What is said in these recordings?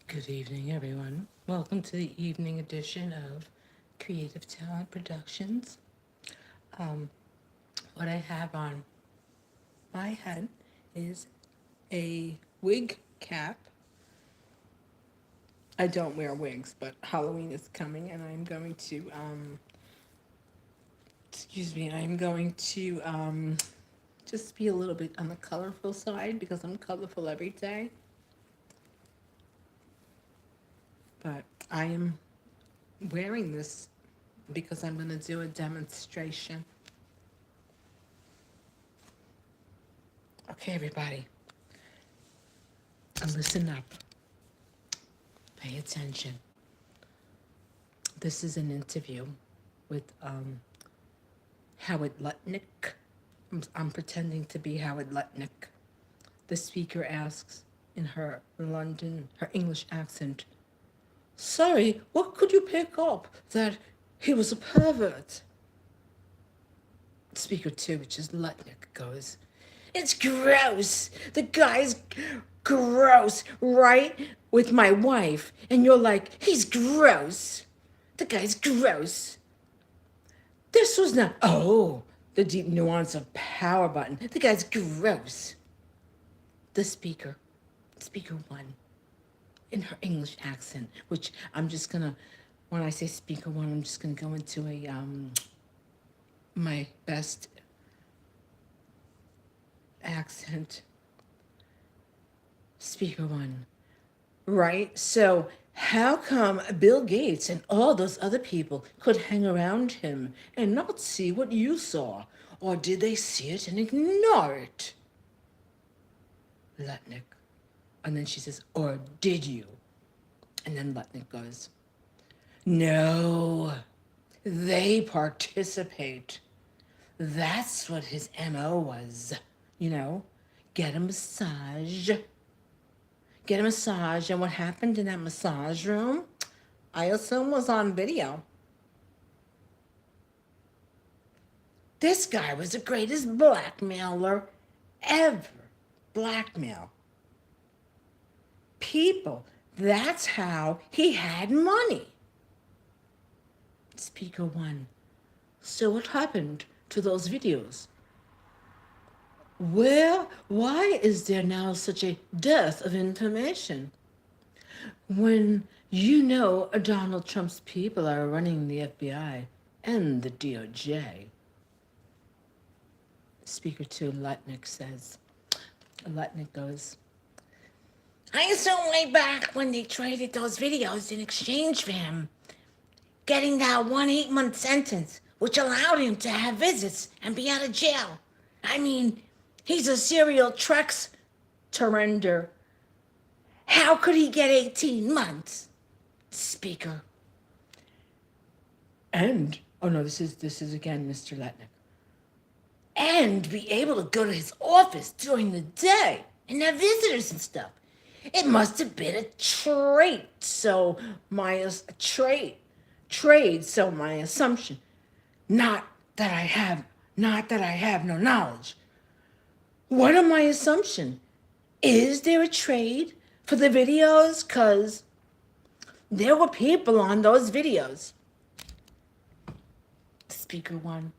Good evening, everyone. Welcome to the evening edition of Creative Talent Productions. Um, what I have on my head is a wig cap. I don't wear wigs, but Halloween is coming, and I'm going to, I'm going to just be a little bit on the colorful side because I'm colorful every day. But I am wearing this because I'm going to do a demonstration. Okay, everybody, listen up. Pay attention. This is an interview with Howard Lutnick. I'm pretending to be Howard Lutnick. The speaker asks in her English accent, "Sorry, what could you pick up that he was a pervert?" Speaker 2, which is Lutnick, goes, "It's gross. The guy's gross, right? With my wife." And you're like, "He's gross. The guy's gross." This was not, the deep nuance of power button. The guy's gross. The speaker 1, in her English accent, which I'm just gonna, when I say speaker 1, I'm just gonna go into my best accent. Speaker 1, right? So how come Bill Gates and all those other people could hang around him and not see what you saw? Or did they see it and ignore it? Lutnick. And then she says, "Or did you?" And then Lutnick goes, "No, they participate." That's what his MO was. You know, get a massage. Get a massage. And what happened in that massage room, I assume, was on video. This guy was the greatest blackmailer ever. Blackmail people. That's how he had money. Speaker 1. So what happened to those videos? Why is there now such a dearth of information? When you know Donald Trump's people are running the FBI and the DOJ. Speaker 2, Lutnick says. Lutnick goes, "I assume way back when they traded those videos in exchange for him getting that 1 8-month sentence, which allowed him to have visits and be out of jail. I mean, he's a serial Trex surrender. How could he get 18 months? Speaker. And, oh no, this is again Mr. Letnick. And be able to go to his office during the day and have visitors and stuff. It must have been a trade. So my so my assumption, not that I have no knowledge. What are my assumption? Is there a trade for the videos? Because there were people on those videos. Speaker 1.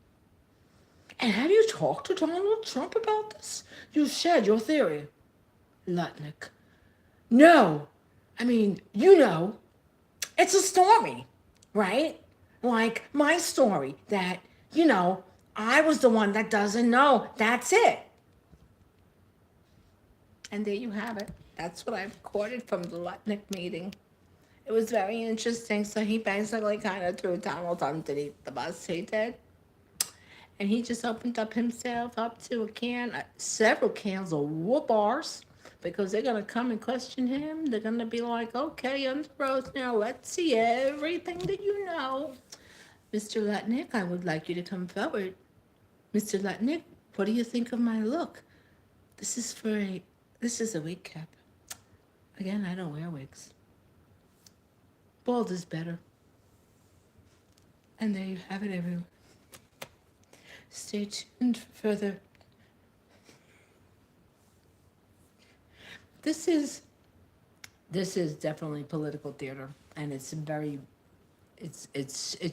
And have you talked to Donald Trump about this? You shared your theory. Lutnick. No. I mean, it's a story, right? Like my story that, I was the one that doesn't know. That's it. And there you have it. That's what I recorded from the Lutnick meeting. It was very interesting. So he basically kind of threw Donald underneath the bus. He did. And he just opened up himself up to several cans of whoop bars, because they're going to come and question him. They're going to be like, "Okay, under oath now, let's see everything that you know. Mr. Lutnick, I would like you to come forward. Mr. Lutnick, what do you think of my look? This is a wig cap. Again, I don't wear wigs. Bald is better." And there you have it, everyone. Stay tuned for further. This is this is definitely political theater, and it's very, it's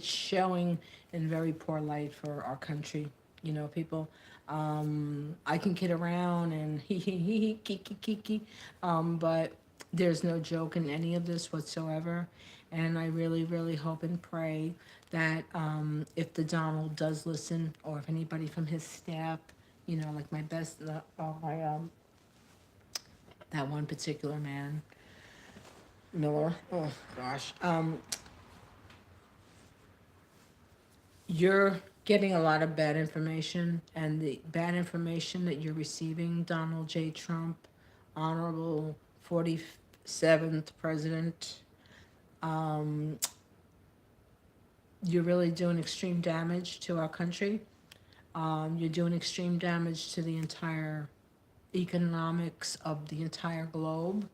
showing in very poor light for our country. You know, people. I can kid around and he kiki, but there's no joke in any of this whatsoever. And I really, really hope and pray that if the Donald does listen, or if anybody from his staff, you know, like my best, my that one particular man, Miller. Oh gosh, you're getting a lot of bad information, and the bad information that you're receiving, Donald J. Trump, Honorable 47th President, um, you're really doing extreme damage to our country. You're doing extreme damage to the entire economics of the entire globe.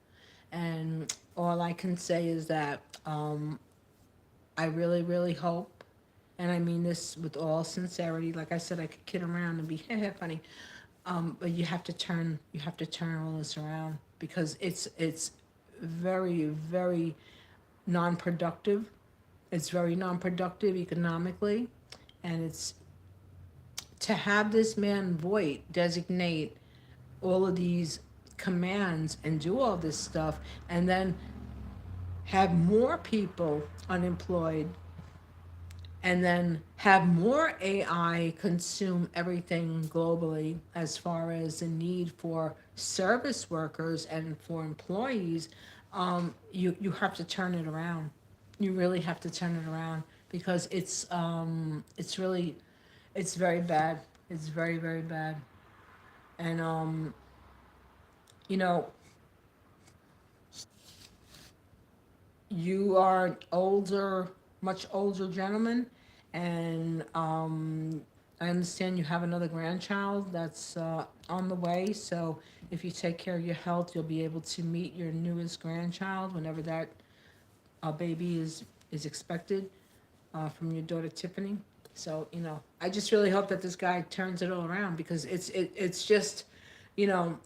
And all I can say is that I really, really hope, and I mean this with all sincerity. Like I said, I could kid around and be funny, but you have to turn all this around because it's very, very non-productive. It's very non-productive economically, and it's to have this man Voight designate all of these commands and do all this stuff, and then have more people unemployed, and then have more AI consume everything globally as far as the need for service workers and for employees. You have to turn it around. You really have to turn it around because it's really, it's very bad. It's very, very bad. And you know, you are an older, much older gentleman, and I understand you have another grandchild that's on the way. So if you take care of your health, you'll be able to meet your newest grandchild whenever that baby is expected from your daughter Tiffany. So you know, I just really hope that this guy turns it all around because it's just, you know,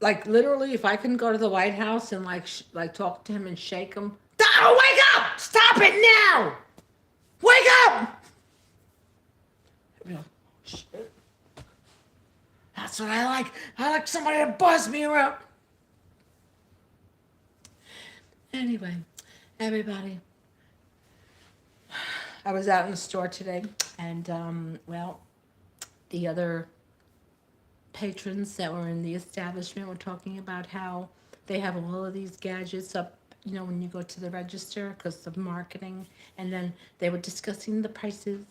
like literally, if I can go to the White House and like talk to him and shake him, Donald, wake up! Stop it now! Wake up! You know, shit. That's what I like. I like somebody to buzz me around. Anyway, everybody, I was out in the store today, and well, the other patrons that were in the establishment were talking about how they have all of these gadgets up, you know, when you go to the register because of marketing. And then they were discussing the prices.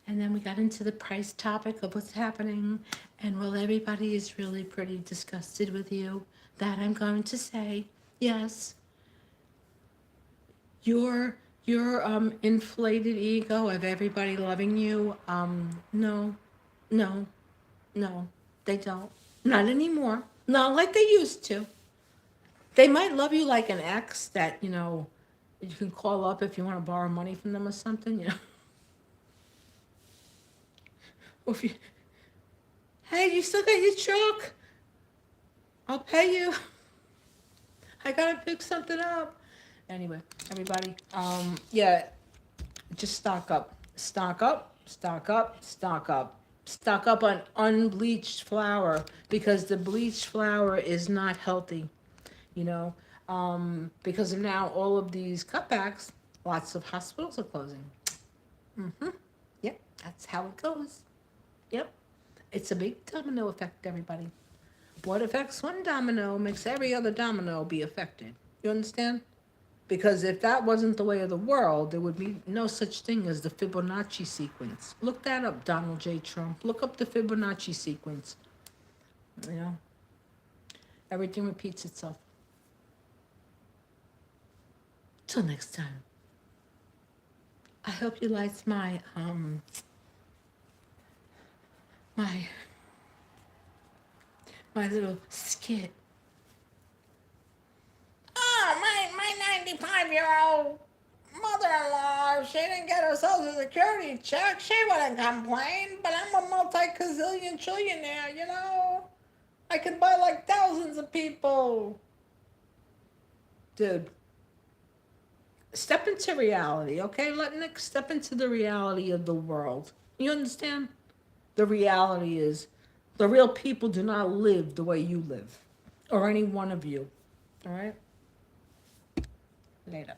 And then we got into the price topic of what's happening. And well, everybody is really pretty disgusted with you. That I'm going to say, yes, your inflated ego of everybody loving you. No, no, no, they don't. Not anymore. Not like they used to. They might love you like an ex that, you know, you can call up if you want to borrow money from them or something, you know. Or if you, hey, you still got your truck? I'll pay you. I gotta pick something up. Anyway, everybody, yeah, just stock up. Stock up, stock up, stock up. Stock up on unbleached flour because the bleached flour is not healthy, you know. Because of now all of these cutbacks, lots of hospitals are closing. Mm-hmm. Yep, that's how it goes. Yep. It's a big domino effect, everybody. What affects one domino makes every other domino be affected. You understand? Because if that wasn't the way of the world, there would be no such thing as the Fibonacci sequence. Look that up, Donald J. Trump. Look up the Fibonacci sequence. You know, everything repeats itself. Till next time. I hope you liked my my little skit. Oh, my 95-year-old mother-in-law, if she didn't get her social security check, she wouldn't complain. But I'm a multi-gazillion trillionaire, you know? I could buy like thousands of people. dude, step into reality, okay? Let Nick step into the reality of the world. You understand? The reality is the real people do not live the way you live, or any one of you. All right? Later.